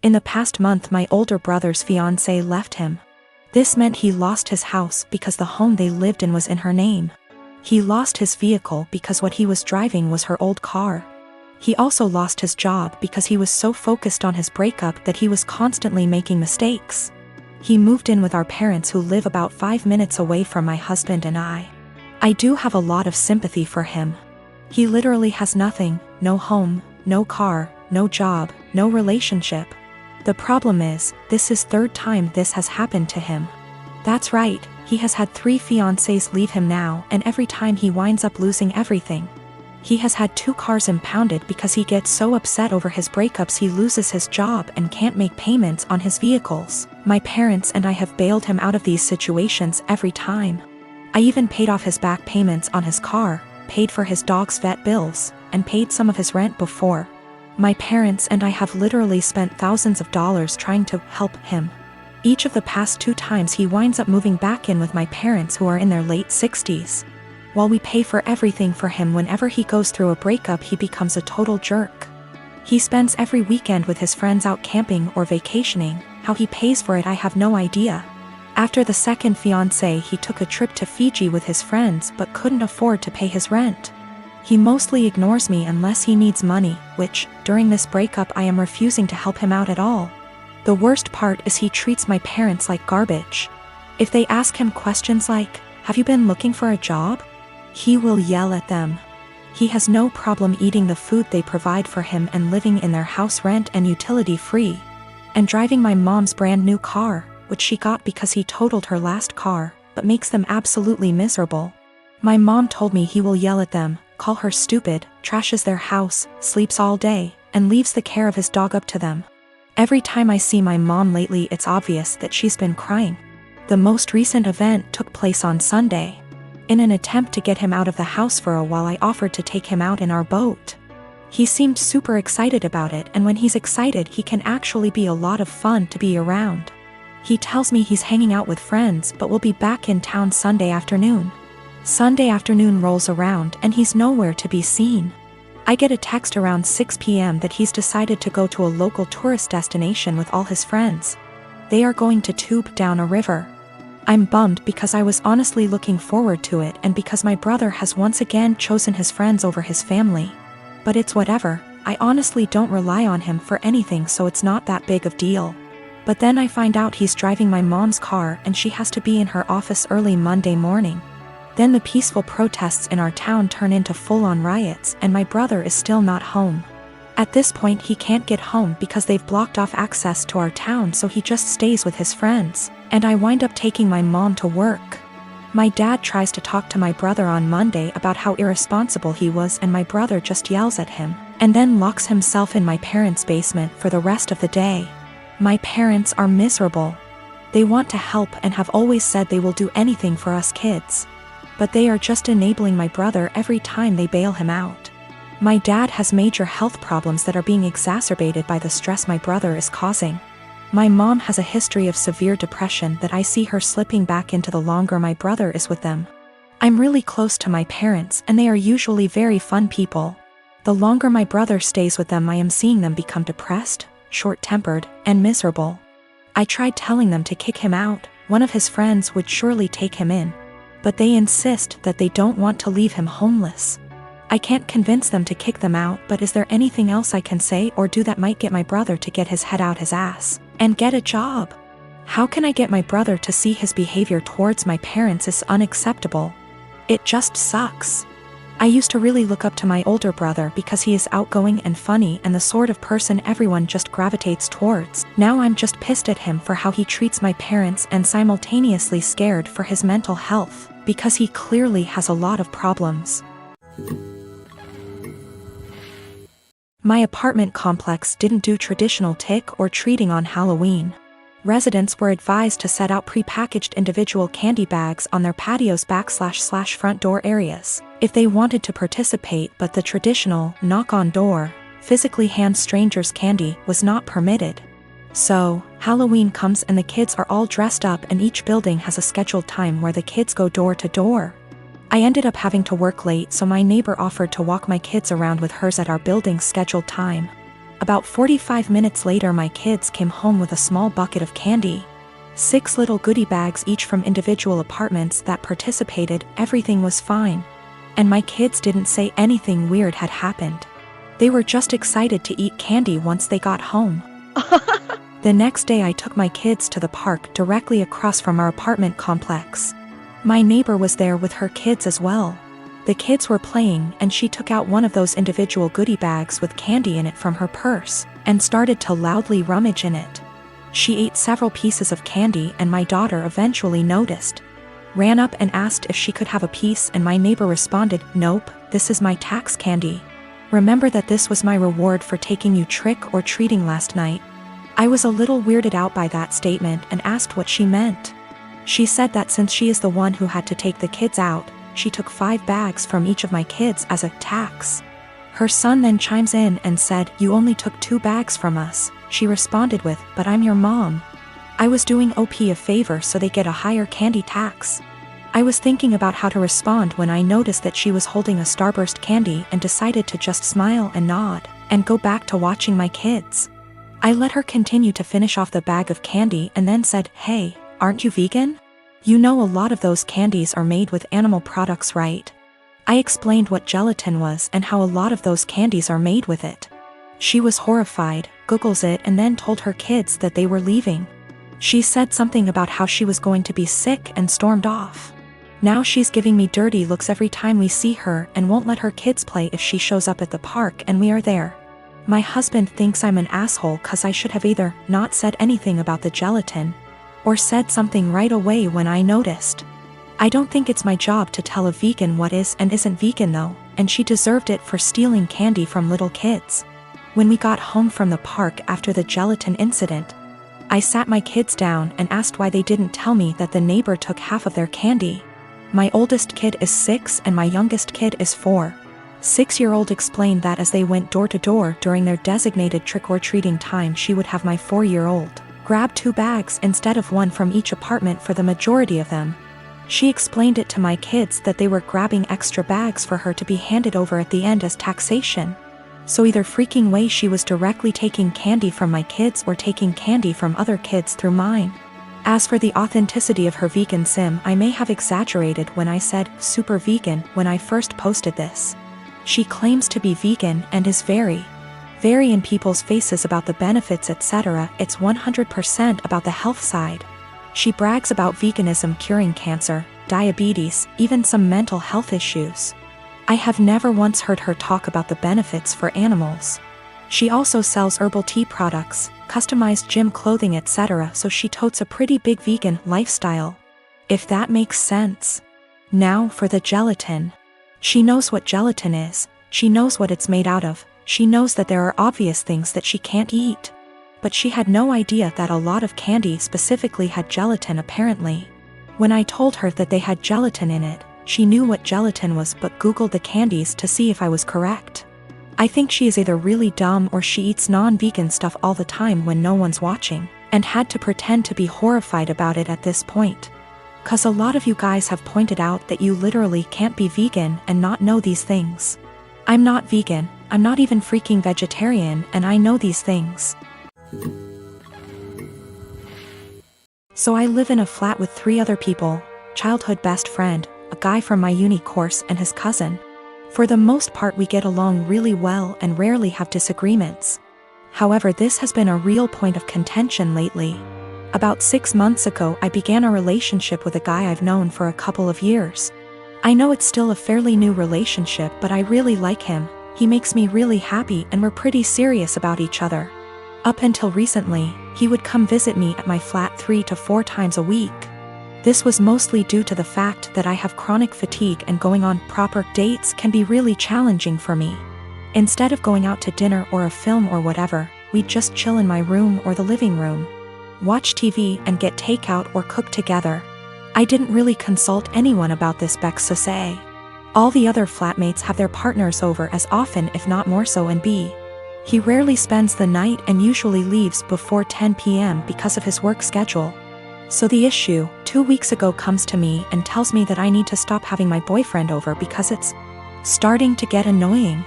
In the past month, my older brother's fiancée left him. This meant he lost his house because the home they lived in was in her name. He lost his vehicle because what he was driving was her old car. He also lost his job because he was so focused on his breakup that he was constantly making mistakes. He moved in with our parents, who live about 5 minutes away from my husband and I. I do have a lot of sympathy for him. He literally has nothing, no home, no car, no job, no relationship. The problem is, this is third time this has happened to him. That's right, he has had 3 fiancées leave him now, and every time he winds up losing everything. He has had 2 cars impounded because he gets so upset over his breakups he loses his job and can't make payments on his vehicles. My parents and I have bailed him out of these situations every time. I even paid off his back payments on his car, paid for his dog's vet bills, and paid some of his rent before. My parents and I have literally spent thousands of dollars trying to help him. Each of the past 2 times he winds up moving back in with my parents, who are in their late 60s. While we pay for everything for him, whenever he goes through a breakup he becomes a total jerk. He spends every weekend with his friends out camping or vacationing. How he pays for it I have no idea. After the second fiancée, he took a trip to Fiji with his friends but couldn't afford to pay his rent. He mostly ignores me unless he needs money, which, during this breakup, I am refusing to help him out at all. The worst part is he treats my parents like garbage. If they ask him questions like, "Have you been looking for a job?" he will yell at them. He has no problem eating the food they provide for him and living in their house rent and utility free. And driving my mom's brand new car, which she got because he totaled her last car, but makes them absolutely miserable. My mom told me he will yell at them, call her stupid, trashes their house, sleeps all day, and leaves the care of his dog up to them. Every time I see my mom lately, it's obvious that she's been crying. The most recent event took place on Sunday. In an attempt to get him out of the house for a while, I offered to take him out in our boat. He seemed super excited about it, and when he's excited he can actually be a lot of fun to be around. He tells me he's hanging out with friends but will be back in town Sunday afternoon. Sunday afternoon rolls around and he's nowhere to be seen. I get a text around 6 p.m. that he's decided to go to a local tourist destination with all his friends. They are going to tube down a river. I'm bummed because I was honestly looking forward to it, and because my brother has once again chosen his friends over his family. But it's whatever, I honestly don't rely on him for anything, so it's not that big of a deal. But then I find out he's driving my mom's car and she has to be in her office early Monday morning. Then the peaceful protests in our town turn into full-on riots, and my brother is still not home. At this point he can't get home because they've blocked off access to our town, so he just stays with his friends, and I wind up taking my mom to work. My dad tries to talk to my brother on Monday about how irresponsible he was, and my brother just yells at him, and then locks himself in my parents' basement for the rest of the day. My parents are miserable. They want to help and have always said they will do anything for us kids. But they are just enabling my brother every time they bail him out. My dad has major health problems that are being exacerbated by the stress my brother is causing. My mom has a history of severe depression that I see her slipping back into the longer my brother is with them. I'm really close to my parents, and they are usually very fun people. The longer my brother stays with them, I am seeing them become depressed, short-tempered, and miserable. I tried telling them to kick him out. One of his friends would surely take him in. But they insist that they don't want to leave him homeless. I can't convince them to kick them out, but is there anything else I can say or do that might get my brother to get his head out his ass and get a job? How can I get my brother to see his behavior towards my parents is unacceptable? It just sucks. I used to really look up to my older brother because he is outgoing and funny and the sort of person everyone just gravitates towards. Now I'm just pissed at him for how he treats my parents and simultaneously scared for his mental health, because he clearly has a lot of problems. My apartment complex didn't do traditional trick or treating on Halloween. Residents were advised to set out pre-packaged individual candy bags on their patios / front door areas if they wanted to participate, but the traditional knock-on-door, physically hand strangers candy was not permitted. So, Halloween comes and the kids are all dressed up, and each building has a scheduled time where the kids go door to door. I ended up having to work late, so my neighbor offered to walk my kids around with hers at our building's scheduled time. About 45 minutes later, my kids came home with a small bucket of candy. 6 little goodie bags each from individual apartments that participated. Everything was fine. And my kids didn't say anything weird had happened. They were just excited to eat candy once they got home. The next day I took my kids to the park directly across from our apartment complex. My neighbor was there with her kids as well. The kids were playing and she took out one of those individual goodie bags with candy in it from her purse and started to loudly rummage in it. She ate several pieces of candy and my daughter eventually noticed. Ran up and asked if she could have a piece, and my neighbor responded, "Nope, this is my tax candy. Remember that this was my reward for taking you trick or treating last night." I was a little weirded out by that statement and asked what she meant. She said that since she is the one who had to take the kids out, she took 5 bags from each of my kids as a tax. Her son then chimes in and said, "You only took 2 bags from us." She responded with, "But I'm your mom. I was doing OP a favor so they get a higher candy tax." I was thinking about how to respond when I noticed that she was holding a Starburst candy and decided to just smile and nod and go back to watching my kids. I let her continue to finish off the bag of candy and then said, "Hey, aren't you vegan? You know a lot of those candies are made with animal products, right?" I explained what gelatin was and how a lot of those candies are made with it. She was horrified, Googles it, and then told her kids that they were leaving. She said something about how she was going to be sick and stormed off. Now she's giving me dirty looks every time we see her and won't let her kids play if she shows up at the park and we are there. My husband thinks I'm an asshole cause I should have either not said anything about the gelatin or said something right away when I noticed. I don't think it's my job to tell a vegan what is and isn't vegan though, and she deserved it for stealing candy from little kids. When we got home from the park after the gelatin incident, I sat my kids down and asked why they didn't tell me that the neighbor took half of their candy. My oldest kid is 6 and my youngest kid is 4. 6-year-old explained that as they went door to door during their designated trick-or-treating time, she would have my 4-year-old grab 2 bags instead of 1 from each apartment for the majority of them. She explained it to my kids that they were grabbing extra bags for her to be handed over at the end as taxation. So either freaking way she was directly taking candy from my kids or taking candy from other kids through mine. As for the authenticity of her vegan sim, I may have exaggerated when I said super vegan when I first posted this. She claims to be vegan and is very in people's faces about the benefits, etc. It's 100% about the health side. She brags about veganism curing cancer, diabetes, even some mental health issues. I have never once heard her talk about the benefits for animals. She also sells herbal tea products, customized gym clothing, etc., so she totes a pretty big vegan lifestyle. If that makes sense. Now for the gelatin. She knows what gelatin is, she knows what it's made out of, she knows that there are obvious things that she can't eat. But she had no idea that a lot of candy specifically had gelatin apparently. When I told her that they had gelatin in it, she knew what gelatin was but Googled the candies to see if I was correct. I think she is either really dumb or she eats non-vegan stuff all the time when no one's watching, and had to pretend to be horrified about it at this point. Cause a lot of you guys have pointed out that you literally can't be vegan and not know these things. I'm not vegan, I'm not even freaking vegetarian, and I know these things. So I live in a flat with 3 other people, childhood best friend, a guy from my uni course and his cousin. For the most part we get along really well and rarely have disagreements. However, this has been a real point of contention lately. About 6 months ago I began a relationship with a guy I've known for a couple of years. I know it's still a fairly new relationship, but I really like him, he makes me really happy and we're pretty serious about each other. Up until recently, he would come visit me at my flat 3 to 4 times a week. This was mostly due to the fact that I have chronic fatigue and going on proper dates can be really challenging for me. Instead of going out to dinner or a film or whatever, we'd just chill in my room or the living room, watch TV and get takeout or cook together. I didn't really consult anyone about this, Bex to say. All the other flatmates have their partners over as often if not more so, and B, he rarely spends the night and usually leaves before 10 p.m. because of his work schedule. So the issue, 2 weeks ago, comes to me and tells me that I need to stop having my boyfriend over because it's starting to get annoying.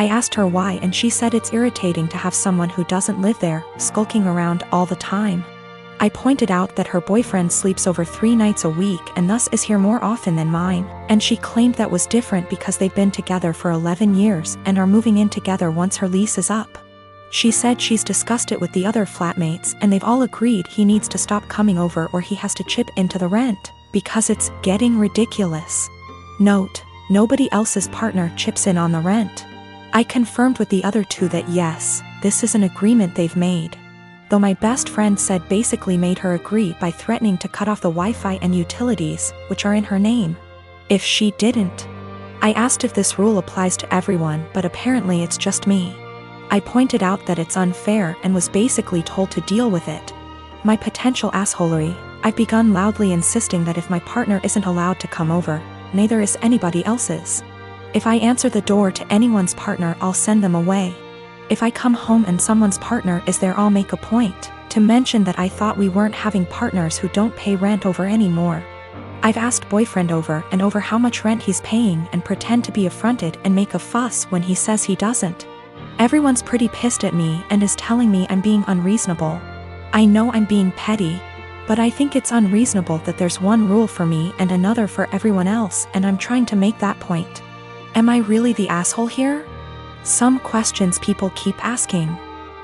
I asked her why and she said it's irritating to have someone who doesn't live there, skulking around all the time. I pointed out that her boyfriend sleeps over 3 nights a week and thus is here more often than mine, and she claimed that was different because they've been together for 11 years and are moving in together once her lease is up. She said she's discussed it with the other flatmates and they've all agreed he needs to stop coming over or he has to chip into the rent, because it's getting ridiculous. Note: nobody else's partner chips in on the rent. I confirmed with the other two that yes, this is an agreement they've made. Though my best friend said basically made her agree by threatening to cut off the Wi-Fi and utilities, which are in her name, if she didn't. I asked if this rule applies to everyone, but apparently it's just me. I pointed out that it's unfair and was basically told to deal with it. My potential assholery: I've begun loudly insisting that if my partner isn't allowed to come over, neither is anybody else's. If I answer the door to anyone's partner, I'll send them away. If I come home and someone's partner is there, I'll make a point to mention that I thought we weren't having partners who don't pay rent over anymore. I've asked boyfriend over and over how much rent he's paying and pretend to be affronted and make a fuss when he says he doesn't. Everyone's pretty pissed at me and is telling me I'm being unreasonable. I know I'm being petty, but I think it's unreasonable that there's one rule for me and another for everyone else, and I'm trying to make that point. Am I really the asshole here? Some questions people keep asking.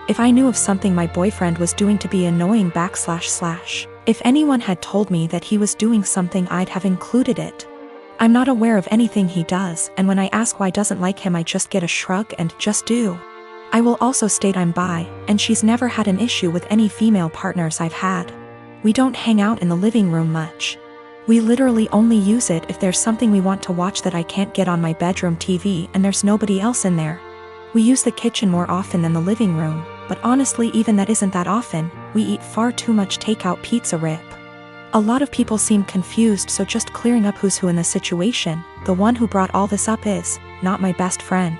If I knew of something my boyfriend was doing to be annoying / if anyone had told me that he was doing something, I'd have included it. I'm not aware of anything he does, and when I ask why I doesn't like him, I just get a shrug and just do. I will also state I'm bi, and she's never had an issue with any female partners I've had. We don't hang out in the living room much. We literally only use it if there's something we want to watch that I can't get on my bedroom TV and there's nobody else in there. We use the kitchen more often than the living room, but honestly even that isn't that often. We eat far too much takeout pizza rip. A lot of people seem confused, so just clearing up who's who in the situation. The one who brought all this up is not my best friend.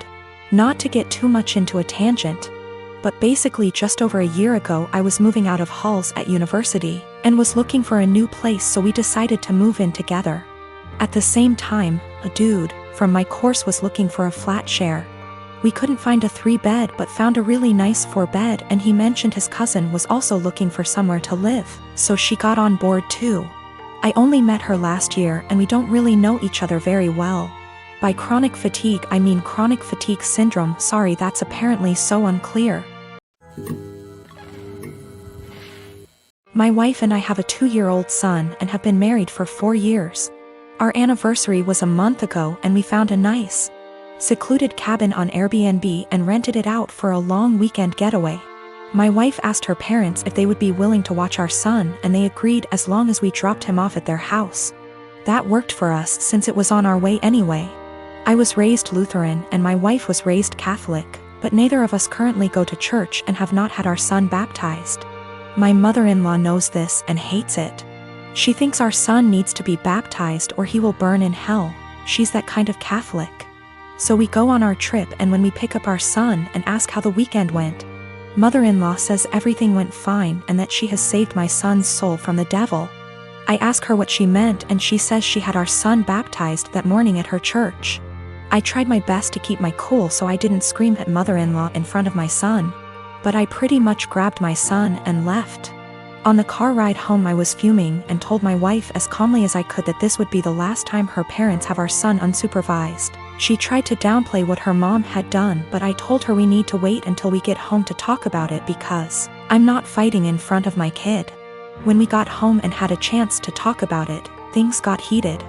Not to get too much into a tangent, but basically just over a year ago I was moving out of halls at university and was looking for a new place, so we decided to move in together. At the same time, a dude from my course was looking for a flat share. We couldn't find a 3-bed but found a really nice 4-bed, and he mentioned his cousin was also looking for somewhere to live, so she got on board too. I only met her last year and we don't really know each other very well. By chronic fatigue I mean chronic fatigue syndrome. Sorry, that's apparently so unclear. My wife and I have a 2-year-old son and have been married for 4 years. Our anniversary was a month ago and we found a nice, secluded cabin on Airbnb and rented it out for a long weekend getaway. My wife asked her parents if they would be willing to watch our son, and they agreed as long as we dropped him off at their house. That worked for us since it was on our way anyway. I was raised Lutheran and my wife was raised Catholic, but neither of us currently go to church and have not had our son baptized. My mother-in-law knows this and hates it. She thinks our son needs to be baptized or he will burn in hell. She's that kind of Catholic. So we go on our trip, and when we pick up our son and ask how the weekend went, mother-in-law says everything went fine and that she has saved my son's soul from the devil. I ask her what she meant and she says she had our son baptized that morning at her church. I tried my best to keep my cool so I didn't scream at mother-in-law in front of my son, but I pretty much grabbed my son and left. On the car ride home I was fuming and told my wife as calmly as I could that this would be the last time her parents have our son unsupervised. She tried to downplay what her mom had done, but I told her we need to wait until we get home to talk about it because I'm not fighting in front of my kid. When we got home and had a chance to talk about it, things got heated.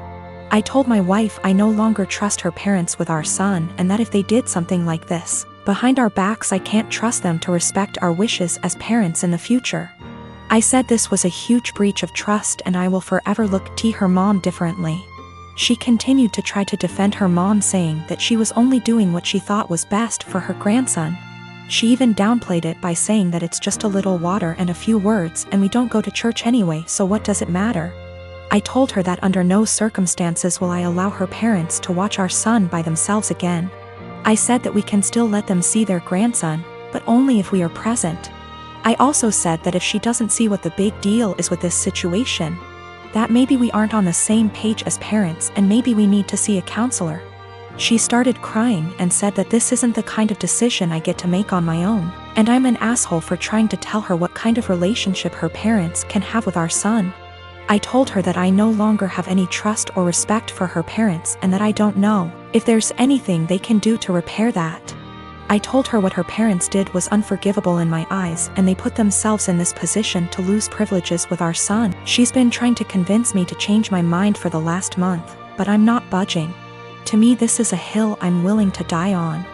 I told my wife I no longer trust her parents with our son, and that if they did something like this behind our backs, I can't trust them to respect our wishes as parents in the future. I said this was a huge breach of trust and I will forever look at her mom differently. She continued to try to defend her mom, saying that she was only doing what she thought was best for her grandson. She even downplayed it by saying that it's just a little water and a few words and we don't go to church anyway, so what does it matter? I told her that under no circumstances will I allow her parents to watch our son by themselves again. I said that we can still let them see their grandson, but only if we are present. I also said that if she doesn't see what the big deal is with this situation, that maybe we aren't on the same page as parents and maybe we need to see a counselor. She started crying and said that this isn't the kind of decision I get to make on my own, and I'm an asshole for trying to tell her what kind of relationship her parents can have with our son. I told her that I no longer have any trust or respect for her parents and that I don't know if there's anything they can do to repair that. I told her what her parents did was unforgivable in my eyes, and they put themselves in this position to lose privileges with our son. She's been trying to convince me to change my mind for the last month, but I'm not budging. To me, this is a hill I'm willing to die on.